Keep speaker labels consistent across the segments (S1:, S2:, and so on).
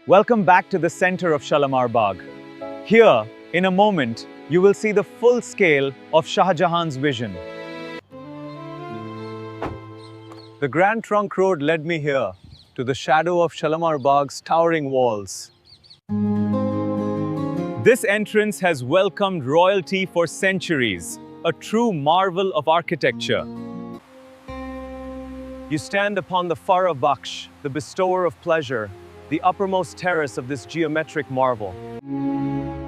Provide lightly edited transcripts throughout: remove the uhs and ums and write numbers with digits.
S1: Welcome back to the center of Shalamar Bagh. Here, in a moment, you will see the full scale of Shah Jahan's vision. The Grand Trunk Road led me here, to the shadow of Shalamar Bagh's towering walls. This entrance has welcomed royalty for centuries, a true marvel of architecture. You stand upon the Farah Baksh, the bestower of pleasure, the uppermost terrace of this geometric marvel.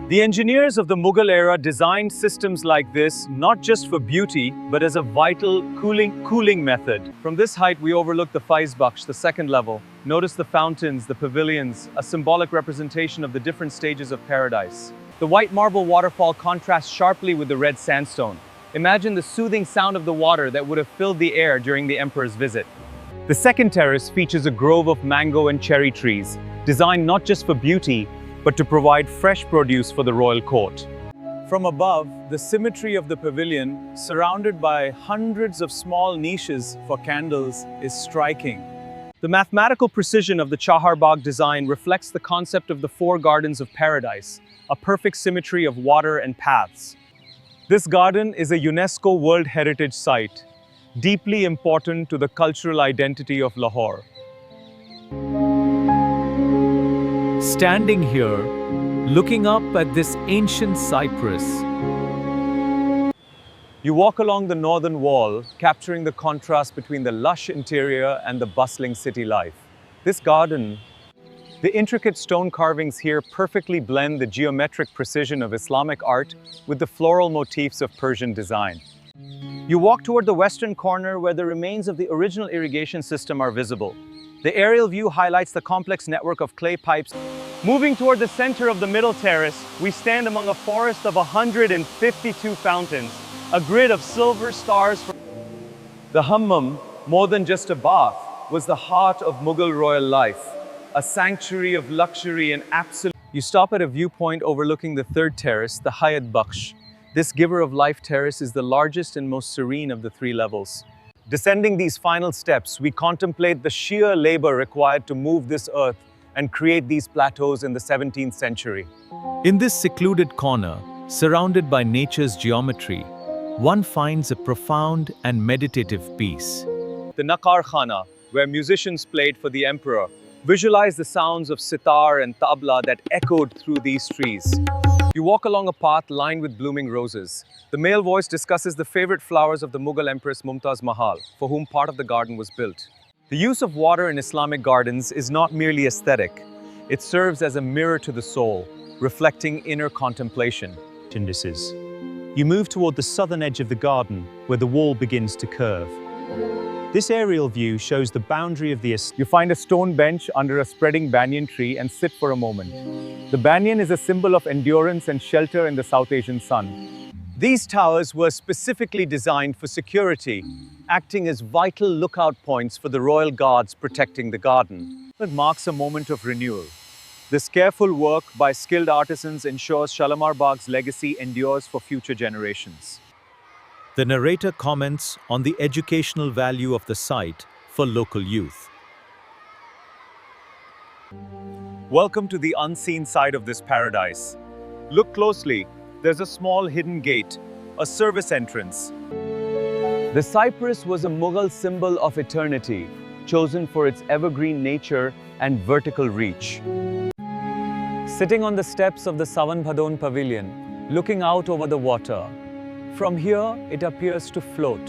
S1: The engineers of the Mughal era designed systems like this not just for beauty, but as a vital cooling method. From this height, we overlook the Faiz Baksh, the second level. Notice the fountains, the pavilions, a symbolic representation of the different stages of paradise. The white marble waterfall contrasts sharply with the red sandstone. Imagine the soothing sound of the water that would have filled the air during the emperor's visit. The second terrace features a grove of mango and cherry trees, designed not just for beauty, but to provide fresh produce for the royal court. From above, the symmetry of the pavilion, surrounded by hundreds of small niches for candles, is striking. The mathematical precision of the Chahar Bagh design reflects the concept of the four gardens of paradise, a perfect symmetry of water and paths. This garden is a UNESCO World Heritage Site, deeply important to the cultural identity of Lahore.
S2: Standing here, looking up at this ancient cypress,
S1: you walk along the northern wall, capturing the contrast between the lush interior and the bustling city life. This garden, the intricate stone carvings here perfectly blend the geometric precision of Islamic art with the floral motifs of Persian design. You walk toward the western corner where the remains of the original irrigation system are visible. The aerial view highlights the complex network of clay pipes. Moving toward the center of the middle terrace, we stand among a forest of 152 fountains, a grid of silver stars. The hammam, more than just a bath, was the heart of Mughal royal life, a sanctuary of luxury and absolute. You stop at a viewpoint overlooking the third terrace, the Hayat Baksh. This giver of life terrace is the largest and most serene of the three levels. Descending these final steps, we contemplate the sheer labor required to move this earth and create these plateaus in the 17th century.
S2: in this secluded corner, surrounded by nature's geometry, one finds a profound and meditative peace.
S1: The Naqar Khana, where musicians played for the emperor, visualize the sounds of sitar and tabla that echoed through these trees. You walk along a path lined with blooming roses. The male voice discusses the favorite flowers of the Mughal Empress Mumtaz Mahal, for whom part of the garden was built. The use of water in Islamic gardens is not merely aesthetic. It serves as a mirror to the soul, reflecting inner contemplation.
S3: You move toward the southern edge of the garden, where the wall begins to curve. This aerial view shows the boundary of the estate.
S1: You find a stone bench under a spreading banyan tree and sit for a moment. The banyan is a symbol of endurance and shelter in the South Asian sun. These towers were specifically designed for security, acting as vital lookout points for the royal guards protecting the garden. It marks a moment of renewal. This careful work by skilled artisans ensures Shalamar Bagh's legacy endures for future generations.
S3: The narrator comments on the educational value of the site for local youth.
S1: Welcome to the unseen side of this paradise. Look closely. There's a small hidden gate, a service entrance. The cypress was a Mughal symbol of eternity, chosen for its evergreen nature and vertical reach. Sitting on the steps of the Sawan Bhadon Pavilion, looking out over the water, from here, it appears to float.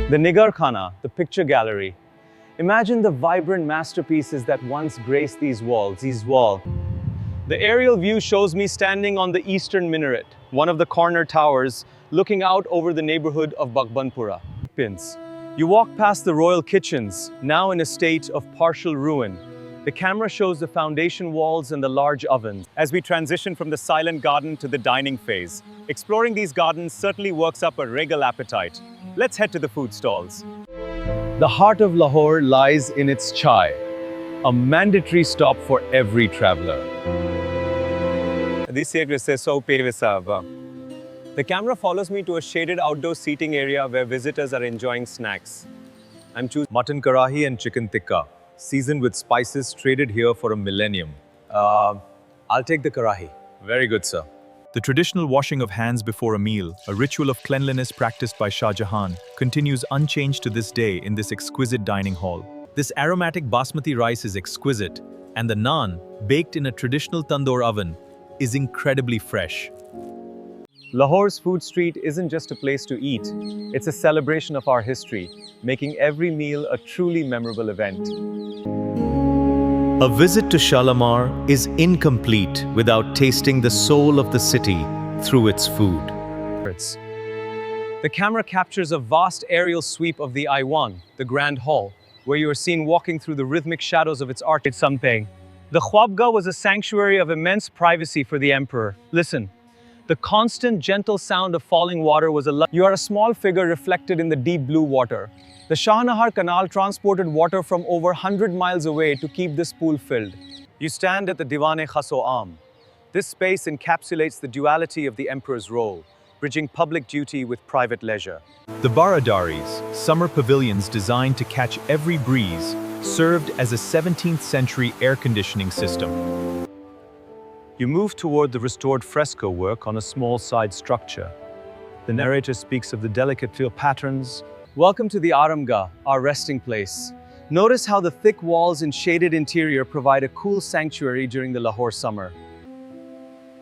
S1: The Nigar Khana, the picture gallery. Imagine the vibrant masterpieces that once graced these walls. The aerial view shows me standing on the eastern minaret, one of the corner towers, looking out over the neighborhood of Baghbanpura. You walk past the royal kitchens, now in a state of partial ruin. The camera shows the foundation walls and the large ovens. As we transition from the silent garden to the dining phase, exploring these gardens certainly works up a regal appetite. Let's head to the food stalls. The heart of Lahore lies in its chai, a mandatory stop for every traveler. The camera follows me to a shaded outdoor seating area where visitors are enjoying snacks. I'm choosing mutton karahi and chicken tikka. seasoned with spices traded here for a millennium. I'll take the karahi. Very good, sir.
S2: The traditional washing of hands before a meal, a ritual of cleanliness practiced by Shah Jahan, continues unchanged to this day in this exquisite dining hall. This aromatic basmati rice is exquisite, and the naan, baked in a traditional tandoor oven, is incredibly fresh.
S1: Lahore's food street isn't just a place to eat, it's a celebration of our history, making every meal a truly memorable event.
S2: A visit to Shalamar is incomplete without tasting the soul of the city through its food.
S1: The camera captures a vast aerial sweep of the Aiwan, the Grand Hall, where you are seen walking through the rhythmic shadows of its arcade something. The Khwabgah was a sanctuary of immense privacy for the emperor. Listen, the constant, gentle sound of falling water was You are a small figure reflected in the deep blue water. The Shahnahar Canal transported water from over 100 miles away to keep this pool filled. You stand at the Diwan-e-Khas-o-Am. This space encapsulates the duality of the emperor's role, bridging public duty with private leisure.
S2: The Baradaris, summer pavilions designed to catch every breeze, served as a 17th century air conditioning system.
S3: You move toward the restored fresco work on a small side structure. The narrator speaks of the delicate field patterns.
S1: Welcome to the Aramgah, our resting place. Notice how the thick walls and shaded interior provide a cool sanctuary during the Lahore summer.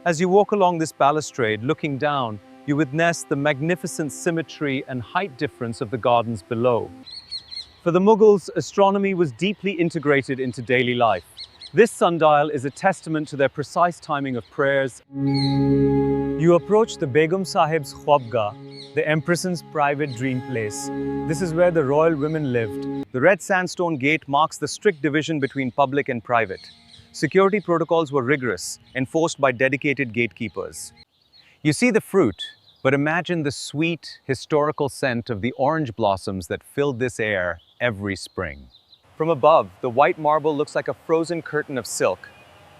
S1: As you walk along this balustrade, looking down, you witness the magnificent symmetry and height difference of the gardens below. For the Mughals, astronomy was deeply integrated into daily life. This sundial is a testament to their precise timing of prayers. You approach the Begum Sahib's Khwabgah, the Empress's private dream place. This is where the royal women lived. The red sandstone gate marks the strict division between public and private. Security protocols were rigorous, enforced by dedicated gatekeepers. You see the fruit, but imagine the sweet, historical scent of the orange blossoms that filled this air every spring. From above, the white marble looks like a frozen curtain of silk.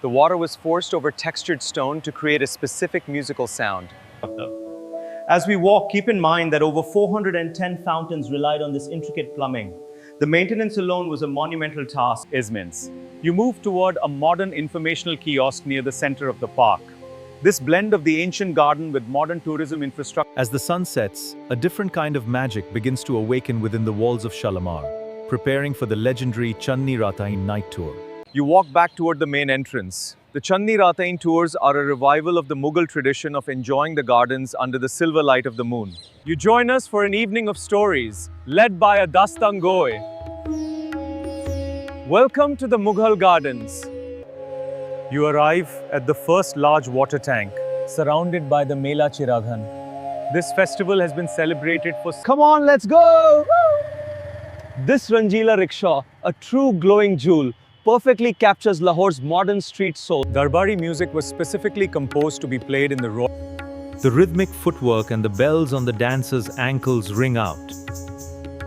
S1: The water was forced over textured stone to create a specific musical sound.
S4: As we walk, keep in mind that over 410 fountains relied on this intricate plumbing. The maintenance alone was a monumental task.
S1: Ismins. You move toward a modern informational kiosk near the center of the park. This blend of the ancient garden with modern tourism infrastructure.
S2: As the sun sets, a different kind of magic begins to awaken within the walls of Shalamar, preparing for the legendary Chandni Ratain night tour.
S1: You walk back toward the main entrance. The Chandni Ratain tours are a revival of the Mughal tradition of enjoying the gardens under the silver light of the moon. You join us for an evening of stories, led by a Dastangoi. Welcome to the Mughal Gardens. You arrive at the first large water tank, surrounded by the Mela Chiraghan. This festival has been celebrated for... Come on, let's go! This Rangeela rickshaw, a true glowing jewel, perfectly captures Lahore's modern street soul. Darbari music was specifically composed to be played in the road.
S2: The rhythmic footwork and the bells on the dancers' ankles ring out.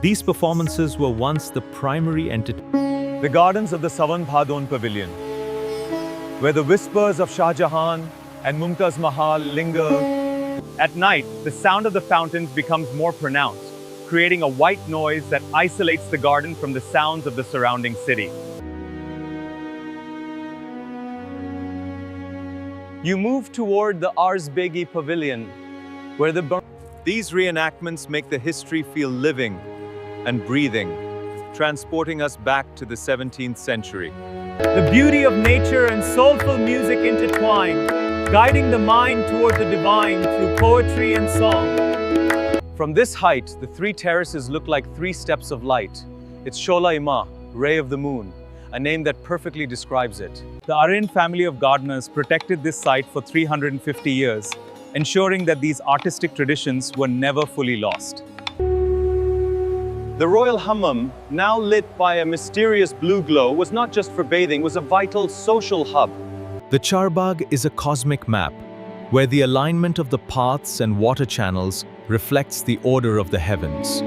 S2: These performances were once the primary entertainment.
S1: The gardens of the Sawan Bhadon Pavilion, where the whispers of Shah Jahan and Mumtaz Mahal linger. At night, the sound of the fountains becomes more pronounced, creating a white noise that isolates the garden from the sounds of the surrounding city. You move toward the Arsbegi Pavilion, where These reenactments make the history feel living and breathing, transporting us back to the 17th century. The beauty of nature and soulful music intertwine, guiding the mind toward the divine through poetry and song. From this height, the three terraces look like three steps of light. It's Shola Ima, ray of the moon, a name that perfectly describes it. The Aryan family of gardeners protected this site for 350 years, ensuring that these artistic traditions were never fully lost. The royal hammam, now lit by a mysterious blue glow, was not just for bathing, was a vital social hub.
S2: The Charbagh is a cosmic map, where the alignment of the paths and water channels reflects the order of the heavens.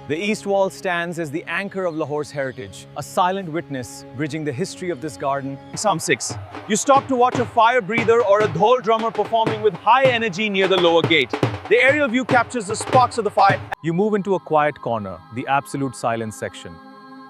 S1: The east wall stands as the anchor of Lahore's heritage, a silent witness bridging the history of this garden.
S4: Psalm 6. You stop to watch a fire breather or a dhol drummer performing with high energy near the lower gate. The aerial view captures the sparks of the fire.
S1: You move into a quiet corner, the absolute silence section.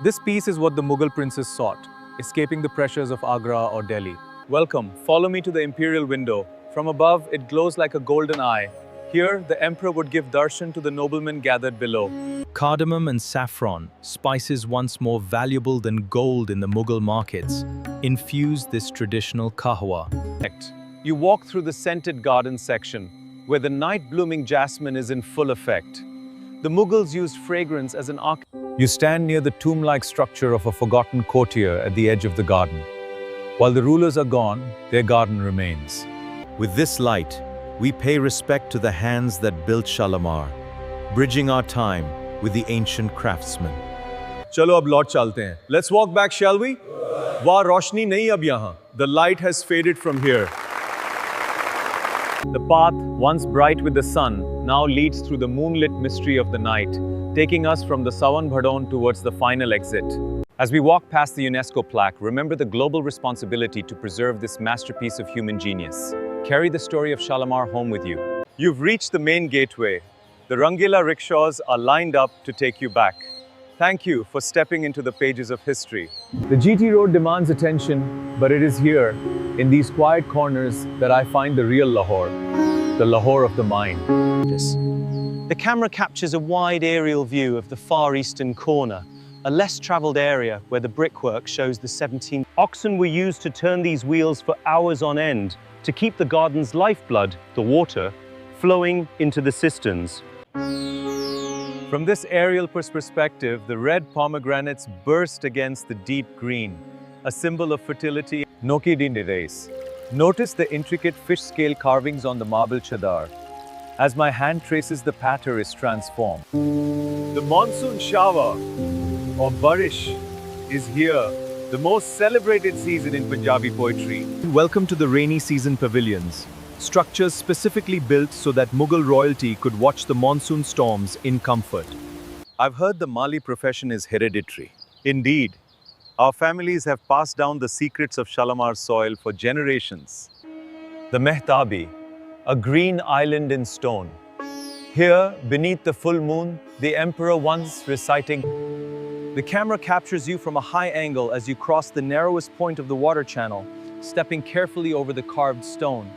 S1: This piece is what the Mughal princes sought, escaping the pressures of Agra or Delhi. Welcome, follow me to the imperial window. From above, it glows like a golden eye. Here, the emperor would give darshan to the noblemen gathered below.
S2: Cardamom and saffron, spices once more valuable than gold in the Mughal markets, infuse this traditional kahwa.
S1: You walk through the scented garden section, where the night-blooming jasmine is in full effect. The Mughals used fragrance as an arc. You stand near the tomb-like structure of a forgotten courtier at the edge of the garden. While the rulers are gone, their garden remains.
S5: With this light, we pay respect to the hands that built Shalamar, bridging our time with the ancient craftsmen.
S1: Chalo ab laut chalte hain. Let's walk back, shall we? Wah roshni nahi ab yahan. The light has faded from here. The path, once bright with the sun, now leads through the moonlit mystery of the night, taking us from the Sawan Bhadon towards the final exit. As we walk past the UNESCO plaque, remember the global responsibility to preserve this masterpiece of human genius. Carry the story of Shalamar home with you. You've reached the main gateway. The Rangila rickshaws are lined up to take you back. Thank you for stepping into the pages of history. The GT road demands attention, but it is here, in these quiet corners, that I find the real Lahore, the Lahore of the mind.
S4: The camera captures a wide aerial view of the far eastern corner, a less traveled area where the brickwork shows the 17. Oxen were used to turn these wheels for hours on end to keep the garden's lifeblood, the water, flowing into the cisterns.
S1: From this aerial perspective, the red pomegranates burst against the deep green, a symbol of fertility. Noki din race. Notice the intricate fish-scale carvings on the marble chadar. As my hand traces, the pattern is transformed. The monsoon shower, or barish, is here, the most celebrated season in Punjabi poetry.
S2: Welcome to the rainy season pavilions, structures specifically built so that Mughal royalty could watch the monsoon storms in comfort.
S1: I've heard the Mali profession is hereditary. Indeed, our families have passed down the secrets of Shalamar soil for generations. The Mehtabi, a green island in stone. Here, beneath the full moon, the emperor once reciting. The camera captures you from a high angle as you cross the narrowest point of the water channel, stepping carefully over the carved stone.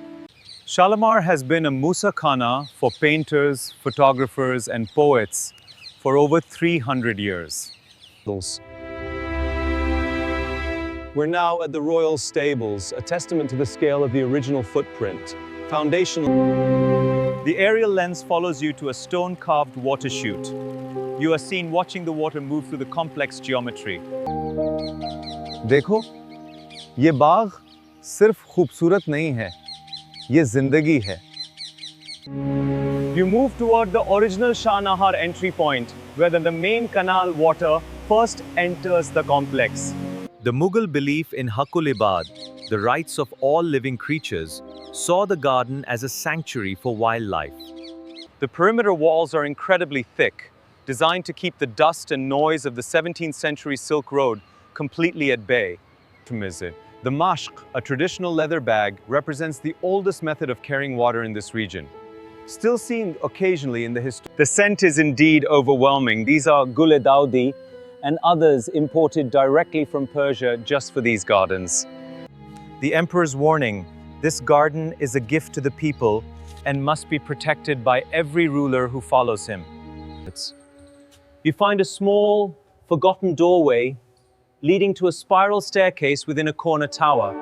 S1: Shalamar has been a Musa Khana for painters, photographers, and poets for over 300 years.
S4: We're now at the royal stables, a testament to the scale of the original footprint.
S1: The aerial lens follows you to a stone-carved water chute. You are seen watching the water move through the complex geometry. देखो, ये बाग सिर्फ खूबसूरत नहीं है, ये जिंदगी है. You move toward the original Shah Nahar entry point, where the main canal water first enters the complex.
S2: The Mughal belief in Haqqul Ibad, the rights of all living creatures, saw the garden as a sanctuary for wildlife.
S1: The perimeter walls are incredibly thick, designed to keep the dust and noise of the 17th century Silk Road completely at bay. The mashq, a traditional leather bag, represents the oldest method of carrying water in this region. Still seen occasionally in the history. The scent is indeed overwhelming. These are gul-e-daudi and others imported directly from Persia just for these gardens. The emperor's warning, this garden is a gift to the people and must be protected by every ruler who follows him. You find a small, forgotten doorway leading to a spiral staircase within a corner tower.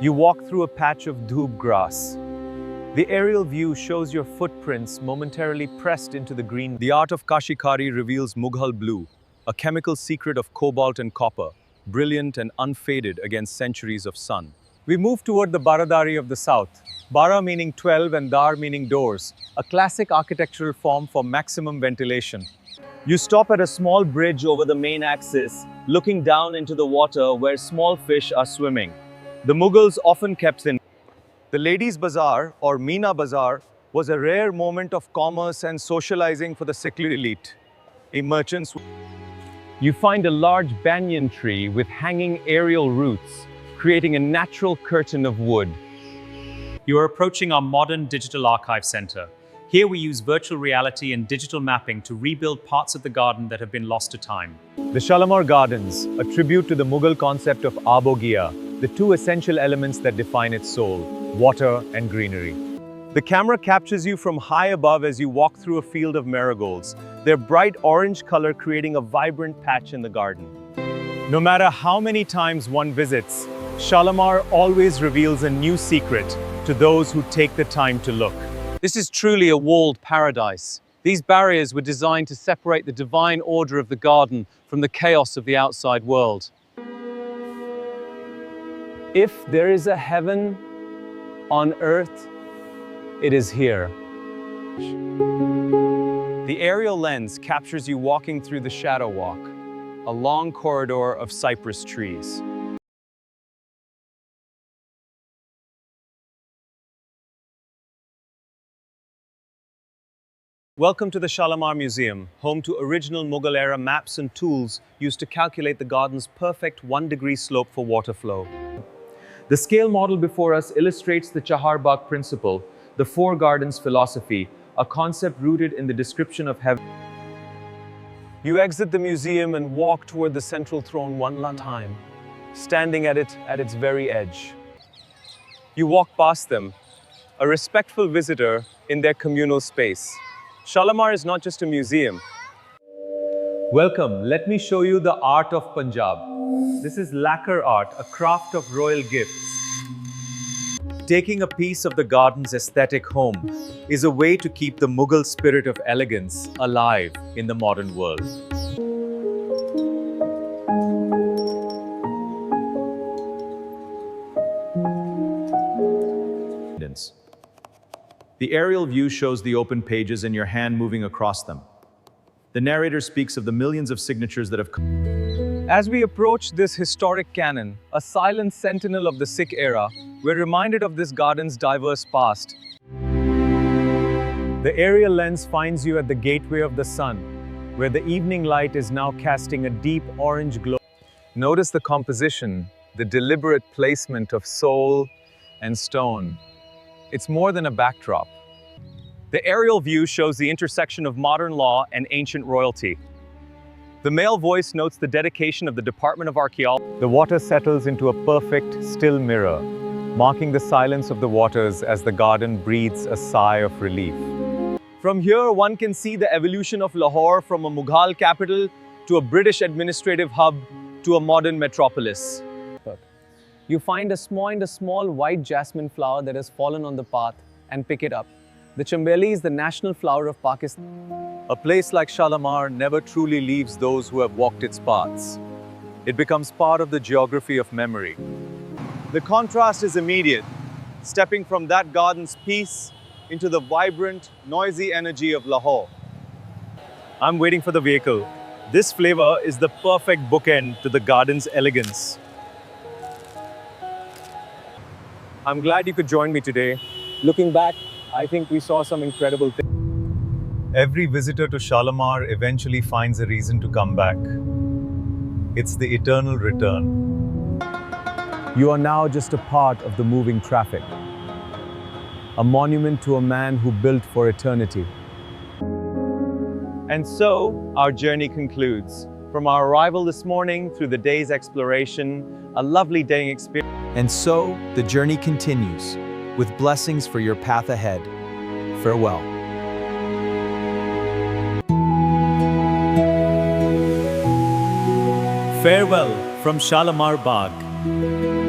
S1: You walk through a patch of dhoob grass. The aerial view shows your footprints momentarily pressed into the green. The art of kashikari reveals Mughal blue, a chemical secret of cobalt and copper, brilliant and unfaded against centuries of sun. We move toward the Baradari of the south. Bara meaning 12 and Dar meaning doors, a classic architectural form for maximum ventilation. You stop at a small bridge over the main axis, looking down into the water where small fish are swimming. The Mughals often kept in. The Ladies' Bazaar, or Meena Bazaar, was a rare moment of commerce and socializing for the secular elite. Merchants. You find a large banyan tree with hanging aerial roots, creating a natural curtain of wood.
S2: You are approaching our modern digital archive center. Here we use virtual reality and digital mapping to rebuild parts of the garden that have been lost to time.
S1: The Shalamar Gardens, a tribute to the Mughal concept of abogia, the two essential elements that define its soul, water and greenery. The camera captures you from high above as you walk through a field of marigolds, their bright orange color creating a vibrant patch in the garden. No matter how many times one visits, Shalamar always reveals a new secret to those who take the time to look.
S4: This is truly a walled paradise. These barriers were designed to separate the divine order of the garden from the chaos of the outside world.
S1: If there is a heaven on earth, it is here. The aerial lens captures you walking through the shadow walk, a long corridor of cypress trees. Welcome to the Shalamar Museum, home to original Mughal-era maps and tools used to calculate the garden's perfect 1-degree slope for water flow. The scale model before us illustrates the Shalamar Bagh principle, the Four Gardens philosophy, a concept rooted in the description of heaven. You exit the museum and walk toward the central throne one last time, standing at its very edge. You walk past them, a respectful visitor in their communal space. Shalamar is not just a museum. Welcome, let me show you the art of Punjab. This is lacquer art, a craft of royal gifts. Taking a piece of the garden's aesthetic home is a way to keep the Mughal spirit of elegance alive in the modern world.
S2: The aerial view shows the open pages and your hand moving across them. The narrator speaks of the millions of signatures that have come.
S1: As we approach this historic canon, a silent sentinel of the Sikh era, we're reminded of this garden's diverse past. The aerial lens finds you at the gateway of the sun, where the evening light is now casting a deep orange glow. Notice the composition, the deliberate placement of soul and stone. It's more than a backdrop. The aerial view shows the intersection of modern law and ancient royalty. The male voice notes the dedication of the Department of Archaeology. The water settles into a perfect, still mirror, marking the silence of the waters as the garden breathes a sigh of relief. From here, one can see the evolution of Lahore from a Mughal capital to a British administrative hub to a modern metropolis. You find a small white jasmine flower that has fallen on the path and pick it up. The chambeli is the national flower of Pakistan. A place like Shalamar never truly leaves those who have walked its paths. It becomes part of the geography of memory. The contrast is immediate, stepping from that garden's peace into the vibrant, noisy energy of Lahore. I'm waiting for the vehicle. This flavor is the perfect bookend to the garden's elegance. I'm glad you could join me today. Looking back, I think we saw some incredible things. Every visitor to Shalamar eventually finds a reason to come back. It's the eternal return. You are now just a part of the moving traffic, a monument to a man who built for eternity. And so, our journey concludes. From our arrival this morning through the day's exploration, a lovely day experience.
S2: And so, the journey continues, with blessings for your path ahead. Farewell.
S1: Farewell from Shalamar Bagh.